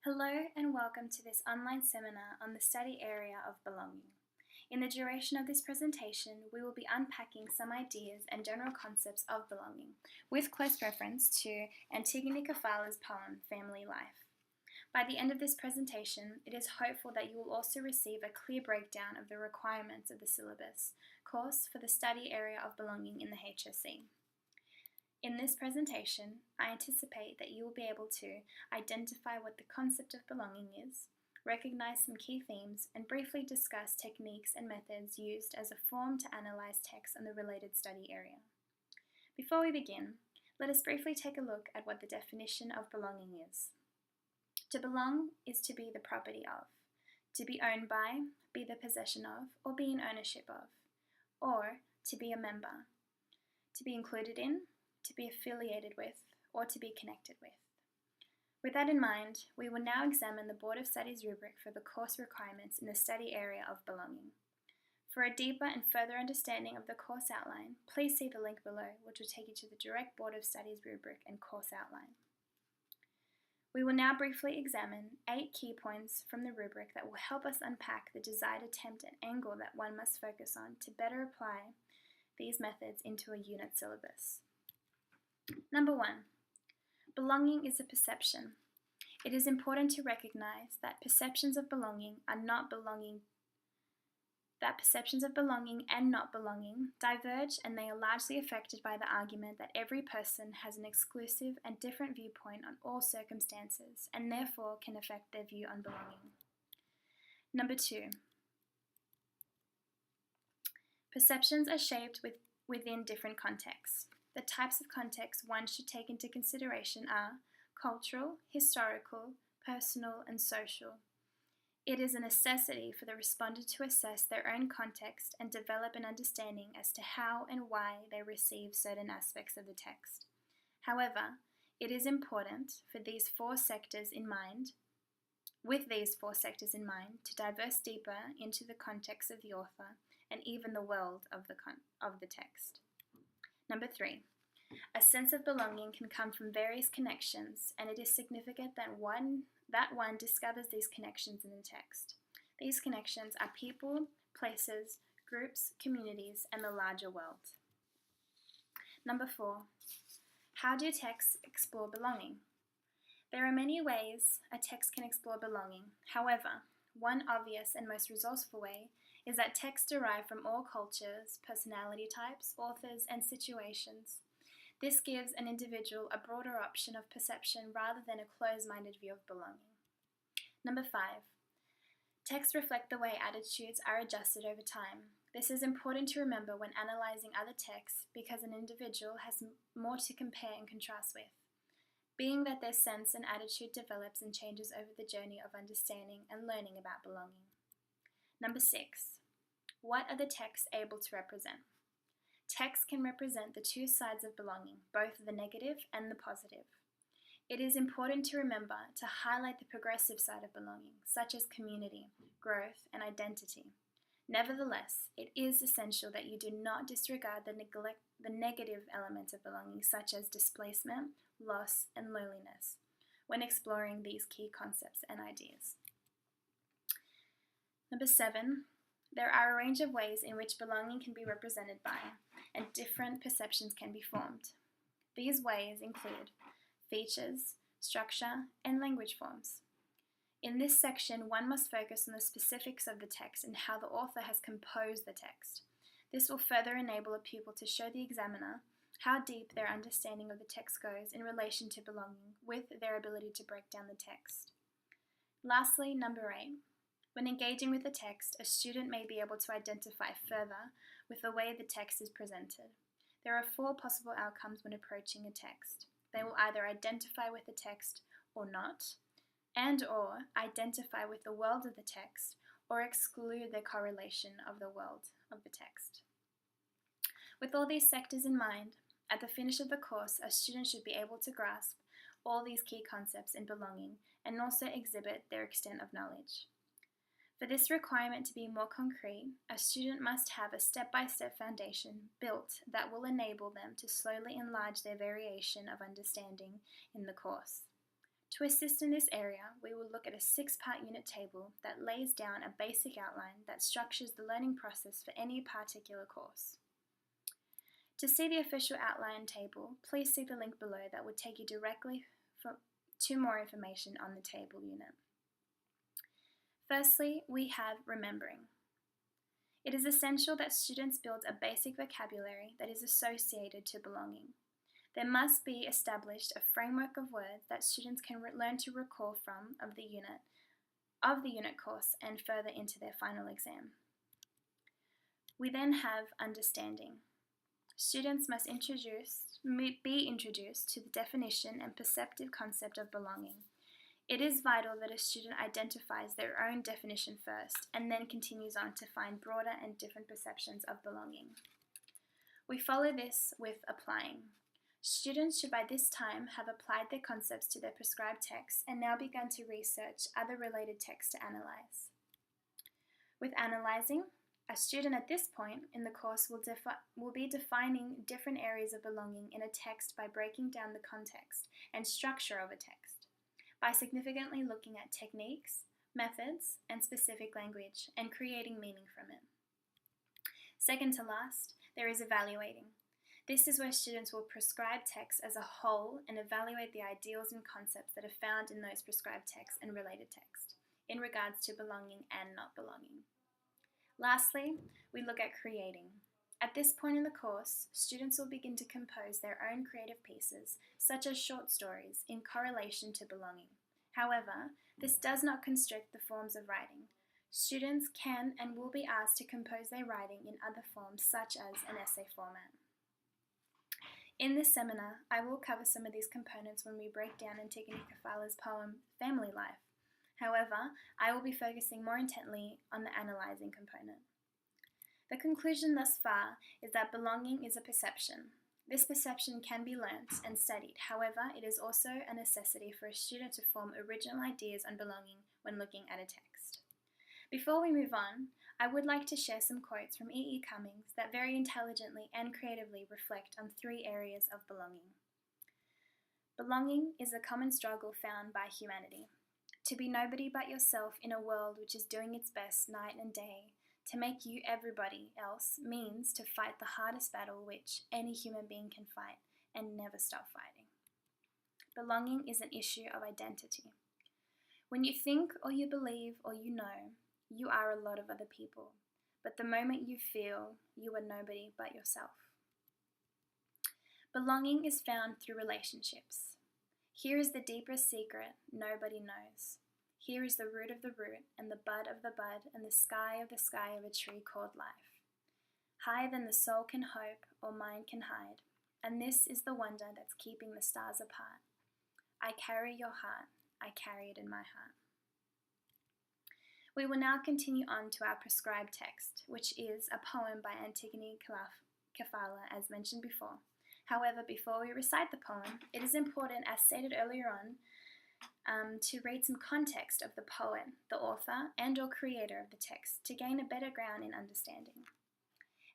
Hello and welcome to this online seminar on the study area of belonging. In the duration of this presentation, we will be unpacking some ideas and general concepts of belonging, with close reference to Antigone Kefala's poem, Family Life. By the end of this presentation, it is hopeful that you will also receive a clear breakdown of the requirements of the syllabus course for the study area of belonging in the HSC. In this presentation, I anticipate that you will be able to identify what the concept of belonging is, recognize some key themes, and briefly discuss techniques and methods used as a form to analyze text on the related study area. Before we begin, let us briefly take a look at what the definition of belonging is. To belong is to be the property of, to be owned by, be the possession of, or be in ownership of, or to be a member, to be included in, to be affiliated with, or to be connected with. With that in mind, we will now examine the Board of Studies rubric for the course requirements in the study area of belonging. For a deeper and further understanding of the course outline, please see the link below, which will take you to the direct Board of Studies rubric and course outline. We will now briefly examine 8 key points from the rubric that will help us unpack the desired attempt and angle that one must focus on to better apply these methods into a unit syllabus. Number 1. Belonging is a perception. It is important to recognize that perceptions of belonging and not belonging diverge, and they are largely affected by the argument that every person has an exclusive and different viewpoint on all circumstances and therefore can affect their view on belonging. Number 2. Perceptions are shaped within different contexts. The types of contexts one should take into consideration are cultural, historical, personal, and social. It is a necessity for the respondent to assess their own context and develop an understanding as to how and why they receive certain aspects of the text. However, it is important with these four sectors in mind, to diverse deeper into the context of the author and even the world of the text. Number 3. A sense of belonging can come from various connections, and it is significant that one discovers these connections in the text. These connections are people, places, groups, communities, and the larger world. Number 4. How do texts explore belonging? There are many ways a text can explore belonging. However, one obvious and most resourceful way is that texts derive from all cultures, personality types, authors, and situations. This gives an individual a broader option of perception rather than a closed-minded view of belonging. Number 5. Texts reflect the way attitudes are adjusted over time. This is important to remember when analyzing other texts because an individual has more to compare and contrast with, being that their sense and attitude develops and changes over the journey of understanding and learning about belonging. Number 6. What are the texts able to represent? Texts can represent the two sides of belonging, both the negative and the positive. It is important to remember to highlight the progressive side of belonging, such as community, growth, and identity. Nevertheless, it is essential that you do not disregard the negative elements of belonging, such as displacement, loss, and loneliness, when exploring these key concepts and ideas. Number 7. There are a range of ways in which belonging can be represented by, and different perceptions can be formed. These ways include features, structure, and language forms. In this section, one must focus on the specifics of the text and how the author has composed the text. This will further enable a pupil to show the examiner how deep their understanding of the text goes in relation to belonging with their ability to break down the text. Lastly, number 8. When engaging with the text, a student may be able to identify further with the way the text is presented. There are 4 possible outcomes when approaching a text. They will either identify with the text or not, and/or identify with the world of the text, or exclude the correlation of the world of the text. With all these sectors in mind, at the finish of the course, a student should be able to grasp all these key concepts in belonging and also exhibit their extent of knowledge. For this requirement to be more concrete, a student must have a step-by-step foundation built that will enable them to slowly enlarge their variation of understanding in the course. To assist in this area, we will look at a 6-part unit table that lays down a basic outline that structures the learning process for any particular course. To see the official outline table, please see the link below that would take you directly to more information on the table unit. Firstly, we have remembering. It is essential that students build a basic vocabulary that is associated to belonging. There must be established a framework of words that students can learn to recall from of the unit course and further into their final exam. We then have understanding. Students must be introduced to the definition and perceptive concept of belonging. It is vital that a student identifies their own definition first and then continues on to find broader and different perceptions of belonging. We follow this with applying. Students should by this time have applied their concepts to their prescribed texts and now begun to research other related texts to analyze. With analyzing, a student at this point in the course will be defining different areas of belonging in a text by breaking down the context and structure of a text, by significantly looking at techniques, methods, and specific language, and creating meaning from it. Second to last, there is evaluating. This is where students will prescribe texts as a whole and evaluate the ideals and concepts that are found in those prescribed texts and related texts, in regards to belonging and not belonging. Lastly, we look at creating. At this point in the course, students will begin to compose their own creative pieces, such as short stories, in correlation to belonging. However, this does not constrict the forms of writing. Students can and will be asked to compose their writing in other forms, such as an essay format. In this seminar, I will cover some of these components when we break down Antigone Kefala's poem, Family Life. However, I will be focusing more intently on the analyzing component. The conclusion thus far is that belonging is a perception. This perception can be learnt and studied. However, it is also a necessity for a student to form original ideas on belonging when looking at a text. Before we move on, I would like to share some quotes from E. Cummings that very intelligently and creatively reflect on 3 areas of belonging. Belonging is a common struggle found by humanity. To be nobody but yourself in a world which is doing its best night and day to make you everybody else means to fight the hardest battle which any human being can fight and never stop fighting. Belonging is an issue of identity. When you think or you believe or you know, you are a lot of other people, but the moment you feel, you are nobody but yourself. Belonging is found through relationships. Here is the deepest secret nobody knows. Here is the root of the root, and the bud of the bud, and the sky of a tree called life. Higher than the soul can hope or mind can hide, and this is the wonder that's keeping the stars apart. I carry your heart, I carry it in my heart. We will now continue on to our prescribed text, which is a poem by Antigone Kefala, as mentioned before. However, before we recite the poem, it is important, as stated earlier on, to read some context of the poet, the author, and/or creator of the text to gain a better ground in understanding.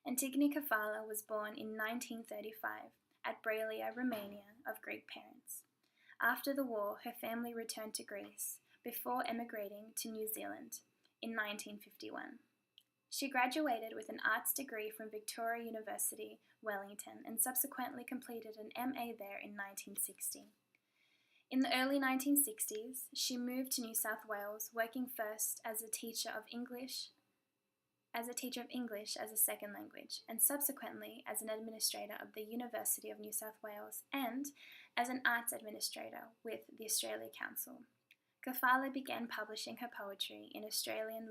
Antigone Kefala was born in 1935 at Braila, Romania, of Greek parents. After the war, her family returned to Greece before emigrating to New Zealand in 1951. She graduated with an arts degree from Victoria University, Wellington, and subsequently completed an MA there in 1960. In the early 1960s, she moved to New South Wales, working first as a teacher of English as a second language, and subsequently as an administrator of the University of New South Wales and as an arts administrator with the Australia Council. Kefala began publishing her poetry in Australian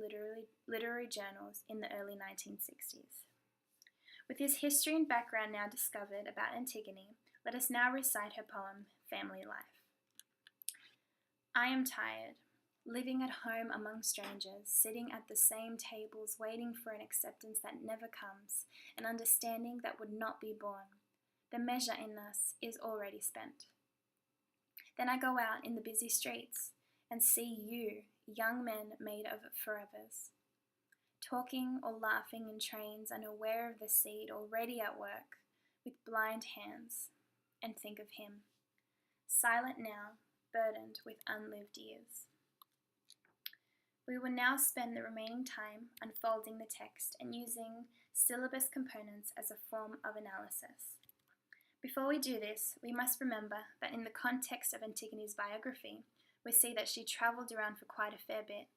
literary journals in the early 1960s. With this history and background now discovered about Antigone, let us now recite her poem, Family Life. I am tired, living at home among strangers, sitting at the same tables, waiting for an acceptance that never comes, an understanding that would not be born. The measure in us is already spent. Then I go out in the busy streets and see you, young men made of forevers, talking or laughing in trains, unaware of the seed, already at work, with blind hands, and think of him, silent now, burdened with unlived years. We will now spend the remaining time unfolding the text and using syllabus components as a form of analysis. Before we do this, we must remember that in the context of Antigone's biography, we see that she travelled around for quite a fair bit.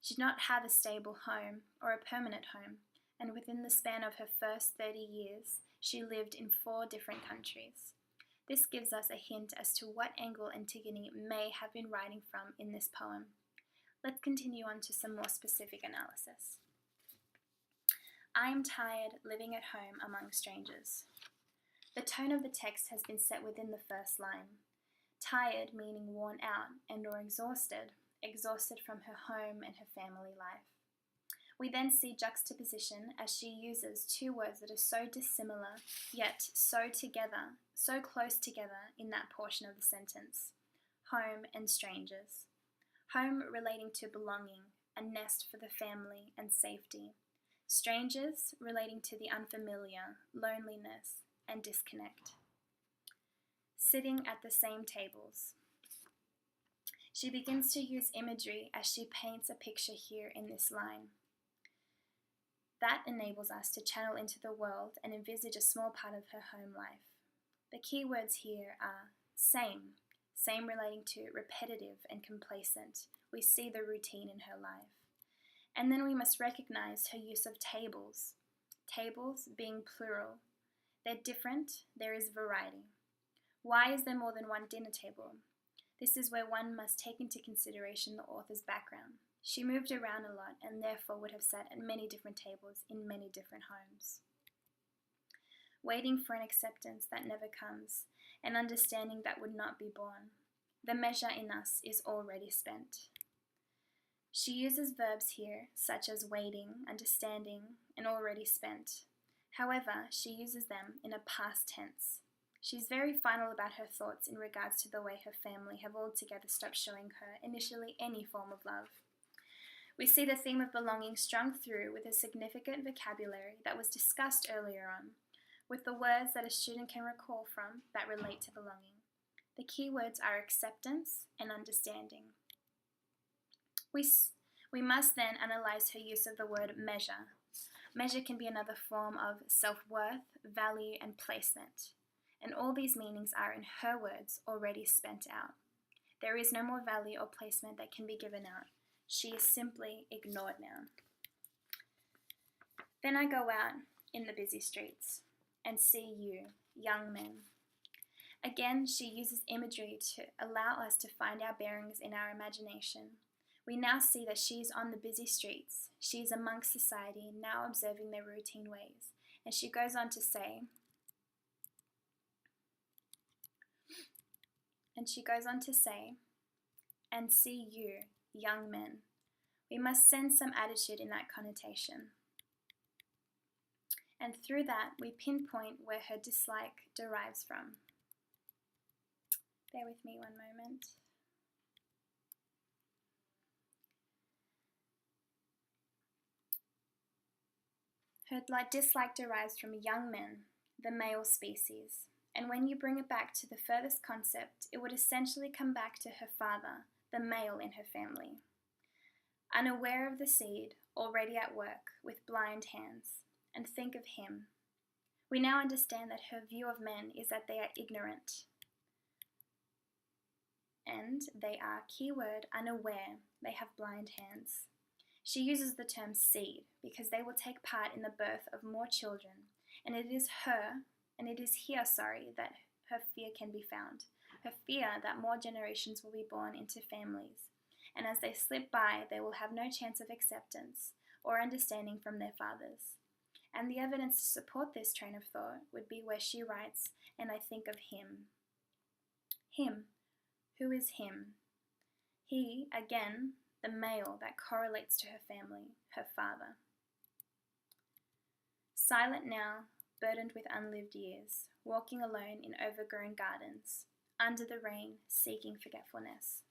She did not have a stable home or a permanent home, and within the span of her first 30 years, she lived in 4 different countries. This gives us a hint as to what angle Antigone may have been writing from in this poem. Let's continue on to some more specific analysis. I am tired living at home among strangers. The tone of the text has been set within the first line. Tired meaning worn out and or exhausted from her home and her family life. We then see juxtaposition as she uses 2 words that are so dissimilar, yet so close together in that portion of the sentence. Home and strangers. Home relating to belonging, a nest for the family and safety. Strangers relating to the unfamiliar, loneliness, and disconnect. Sitting at the same tables. She begins to use imagery as she paints a picture here in this line. That enables us to channel into the world and envisage a small part of her home life. The key words here are same relating to repetitive and complacent. We see the routine in her life. And then we must recognize her use of tables. Tables being plural. They're different, there is variety. Why is there more than one dinner table? This is where one must take into consideration the author's background. She moved around a lot and therefore would have sat at many different tables in many different homes. Waiting for an acceptance that never comes, an understanding that would not be born. The measure in us is already spent. She uses verbs here, such as waiting, understanding, and already spent. However, she uses them in a past tense. She's very final about her thoughts in regards to the way her family have altogether stopped showing her initially any form of love. We see the theme of belonging strung through with a significant vocabulary that was discussed earlier on, with the words that a student can recall from that relate to belonging. The key words are acceptance and understanding. We must then analyze her use of the word measure. Measure can be another form of self-worth, value, and placement. And all these meanings are, in her words, already spent out. There is no more value or placement that can be given out. She is simply ignored now. Then I go out in the busy streets and see you, young men. Again, she uses imagery to allow us to find our bearings in our imagination. We now see that she is on the busy streets. She is amongst society, now observing their routine ways. And she goes on to say, and see you, young men. We must sense some attitude in that connotation. And through that, we pinpoint where her dislike derives from. Bear with me one moment. Her dislike derives from young men, the male species. And when you bring it back to the furthest concept, it would essentially come back to her father, the male in her family. Unaware of the seed, already at work, with blind hands, and think of him. We now understand that her view of men is that they are ignorant. And they are, keyword, unaware, they have blind hands. She uses the term seed because they will take part in the birth of more children, and it is here that her fear can be found. Her fear that more generations will be born into families, and as they slip by, they will have no chance of acceptance or understanding from their fathers. And the evidence to support this train of thought would be where she writes, and I think of him. Him. Who is him? He, again, the male that correlates to her family, her father. Silent now, burdened with unlived years, walking alone in overgrown gardens, under the rain, seeking forgetfulness.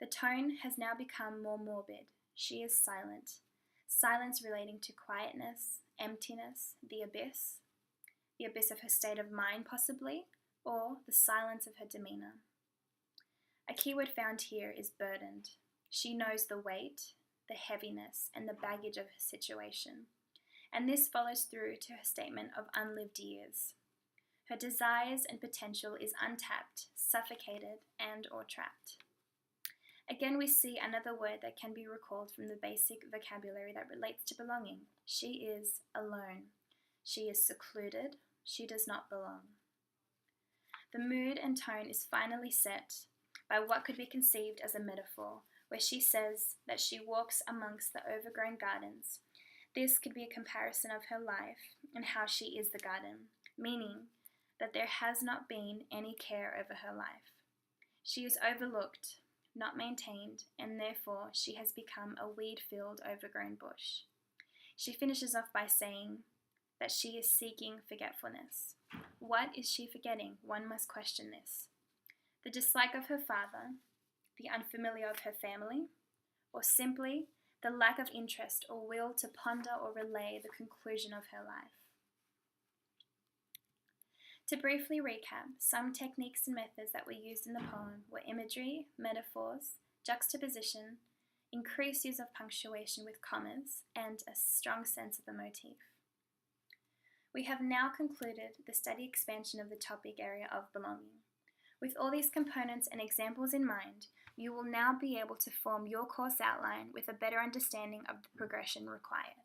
The tone has now become more morbid. She is silent. Silence relating to quietness, emptiness, the abyss of her state of mind possibly, or the silence of her demeanor. A keyword found here is burdened. She knows the weight, the heaviness, and the baggage of her situation, and this follows through to her statement of unlived years. Her desires and potential is untapped, suffocated, and or trapped. Again, we see another word that can be recalled from the basic vocabulary that relates to belonging. She is alone. She is secluded. She does not belong. The mood and tone is finally set by what could be conceived as a metaphor, where she says that she walks amongst the overgrown gardens. This could be a comparison of her life and how she is the garden, meaning that there has not been any care over her life. She is overlooked, not maintained, and therefore she has become a weed-filled, overgrown bush. She finishes off by saying that she is seeking forgetfulness. What is she forgetting? One must question this. The dislike of her father, the unfamiliar of her family, or simply the lack of interest or will to ponder or relay the conclusion of her life. To briefly recap, some techniques and methods that were used in the poem were imagery, metaphors, juxtaposition, increased use of punctuation with commas, and a strong sense of the motif. We have now concluded the study expansion of the topic area of belonging. With all these components and examples in mind, you will now be able to form your course outline with a better understanding of the progression required.